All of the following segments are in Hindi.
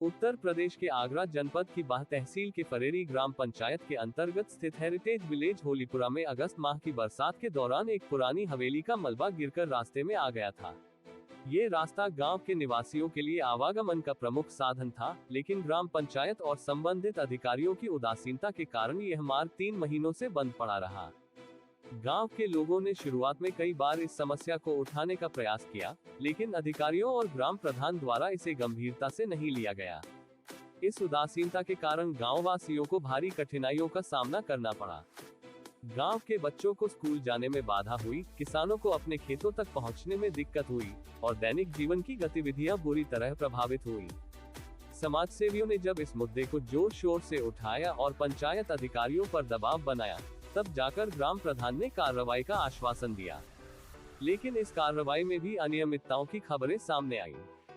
उत्तर प्रदेश के आगरा जनपद की बाह तहसील के फरेरी ग्राम पंचायत के अंतर्गत स्थित हेरिटेज विलेज होलीपुरा में अगस्त माह की बरसात के दौरान एक पुरानी हवेली का मलबा गिरकर रास्ते में आ गया था। ये रास्ता गांव के निवासियों के लिए आवागमन का प्रमुख साधन था, लेकिन ग्राम पंचायत और संबंधित अधिकारियों की उदासीनता के कारण यह मार्ग 3 महीनों से बंद पड़ा रहा। गांव के लोगों ने शुरुआत में कई बार इस समस्या को उठाने का प्रयास किया, लेकिन अधिकारियों और ग्राम प्रधान द्वारा इसे गंभीरता से नहीं लिया गया। इस उदासीनता के कारण गांववासियों को भारी कठिनाइयों का सामना करना पड़ा। गांव के बच्चों को स्कूल जाने में बाधा हुई, किसानों को अपने खेतों तक पहुंचने में दिक्कत हुई और दैनिक जीवन की गतिविधियां बुरी तरह प्रभावित हुई। समाज सेवियों ने जब इस मुद्दे को जोर शोर से उठाया और पंचायत अधिकारियों पर दबाव बनाया, तब जाकर ग्राम प्रधान ने कार्रवाई का आश्वासन दिया। लेकिन इस कार्रवाई में भी अनियमितताओं की खबरें सामने आईं।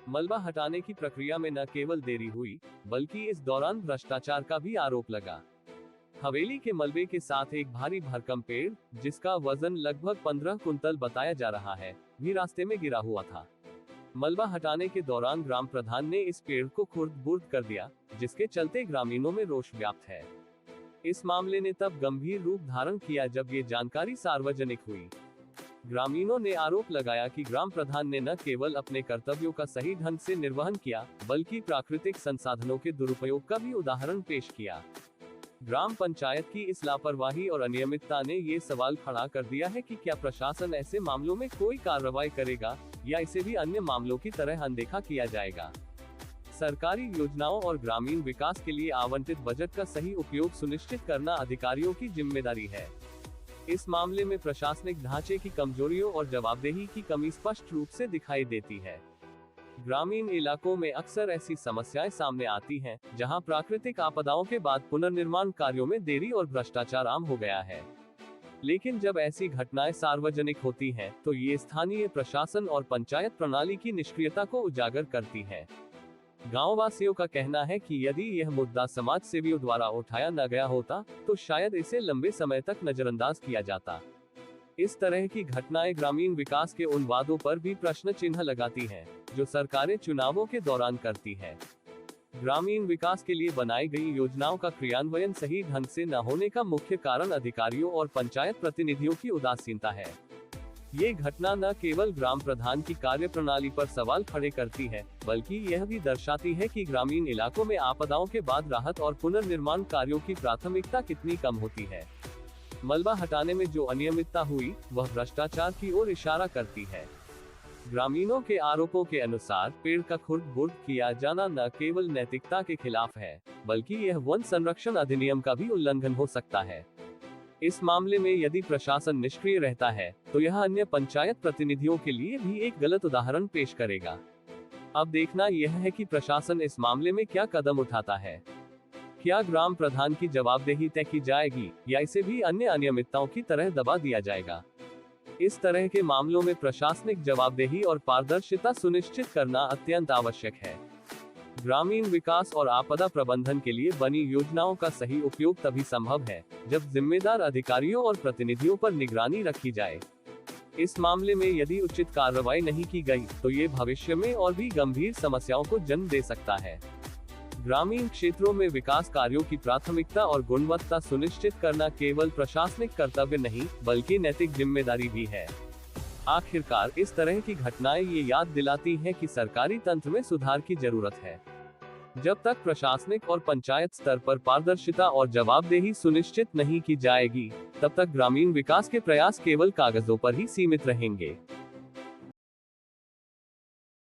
मलबा हटाने की प्रक्रिया में न केवल देरी हुई, बल्कि इस दौरान भ्रष्टाचार का भी आरोप लगा। हवेली के मलबे के साथ एक भारी भरकम पेड़, जिसका वजन लगभग 15 कुंतल बताया जा रहा है, भी रास्ते में गिरा हुआ था। मलबा हटाने के दौरान ग्राम प्रधान ने इस पेड़ को खुर्द-बुर्द कर दिया, जिसके चलते ग्रामीणों में रोष व्याप्त है। इस मामले ने तब गंभीर रूप धारण किया जब ये जानकारी सार्वजनिक हुई। ग्रामीणों ने आरोप लगाया कि ग्राम प्रधान ने न केवल अपने कर्तव्यों का सही ढंग से निर्वहन किया, बल्कि प्राकृतिक संसाधनों के दुरुपयोग का भी उदाहरण पेश किया। ग्राम पंचायत की इस लापरवाही और अनियमितता ने ये सवाल खड़ा कर दिया है कि क्या प्रशासन ऐसे मामलों में कोई कार्रवाई करेगा, या इसे भी अन्य मामलों की तरह अनदेखा किया जाएगा। सरकारी योजनाओं और ग्रामीण विकास के लिए आवंटित बजट का सही उपयोग सुनिश्चित करना अधिकारियों की जिम्मेदारी है। इस मामले में प्रशासनिक ढांचे की कमजोरियों और जवाबदेही की कमी स्पष्ट रूप से दिखाई देती है। ग्रामीण इलाकों में अक्सर ऐसी समस्याएं सामने आती हैं, जहां प्राकृतिक आपदाओं के बाद पुनर्निर्माण कार्यों में देरी और भ्रष्टाचार आम हो गया है। लेकिन जब ऐसी घटनाएं सार्वजनिक होती हैं, तो ये स्थानीय प्रशासन और पंचायत प्रणाली की निष्क्रियता को उजागर करती है। गांववासियों का कहना है कि यदि यह मुद्दा समाज सेवियों द्वारा उठाया न गया होता, तो शायद इसे लंबे समय तक नजरअंदाज किया जाता। इस तरह की घटनाएं ग्रामीण विकास के उन वादों पर भी प्रश्न चिन्ह लगाती हैं, जो सरकारें चुनावों के दौरान करती हैं। ग्रामीण विकास के लिए बनाई गई योजनाओं का क्रियान्वयन सही ढंग से न होने का मुख्य कारण अधिकारियों और पंचायत प्रतिनिधियों की उदासीनता है। ये घटना न केवल ग्राम प्रधान की कार्यप्रणाली पर सवाल खड़े करती है, बल्कि यह भी दर्शाती है कि ग्रामीण इलाकों में आपदाओं के बाद राहत और पुनर्निर्माण कार्यों की प्राथमिकता कितनी कम होती है। मलबा हटाने में जो अनियमितता हुई, वह भ्रष्टाचार की ओर इशारा करती है। ग्रामीणों के आरोपों के अनुसार पेड़ का खुर्द-बुर्द किया जाना न केवल नैतिकता के खिलाफ है, बल्कि यह वन संरक्षण अधिनियम का भी उल्लंघन हो सकता है। इस मामले में यदि प्रशासन निष्क्रिय रहता है, तो यह अन्य पंचायत प्रतिनिधियों के लिए भी एक गलत उदाहरण पेश करेगा। अब देखना यह है कि प्रशासन इस मामले में क्या कदम उठाता है। क्या ग्राम प्रधान की जवाबदेही तय की जाएगी, या इसे भी अन्य अनियमितताओं की तरह दबा दिया जाएगा। इस तरह के मामलों में प्रशासनिक जवाबदेही और पारदर्शिता सुनिश्चित करना अत्यंत आवश्यक है। ग्रामीण विकास और आपदा प्रबंधन के लिए बनी योजनाओं का सही उपयोग तभी संभव है, जब जिम्मेदार अधिकारियों और प्रतिनिधियों पर निगरानी रखी जाए। इस मामले में यदि उचित कार्रवाई नहीं की गई, तो ये भविष्य में और भी गंभीर समस्याओं को जन्म दे सकता है। ग्रामीण क्षेत्रों में विकास कार्यों की प्राथमिकता और गुणवत्ता सुनिश्चित करना केवल प्रशासनिक कर्तव्य नहीं, बल्कि नैतिक जिम्मेदारी भी है। आखिरकार इस तरह की घटनाएं ये याद दिलाती हैं कि सरकारी तंत्र में सुधार की जरूरत है। जब तक प्रशासनिक और पंचायत स्तर पर पारदर्शिता और जवाबदेही सुनिश्चित नहीं की जाएगी, तब तक ग्रामीण विकास के प्रयास केवल कागजों पर ही सीमित रहेंगे।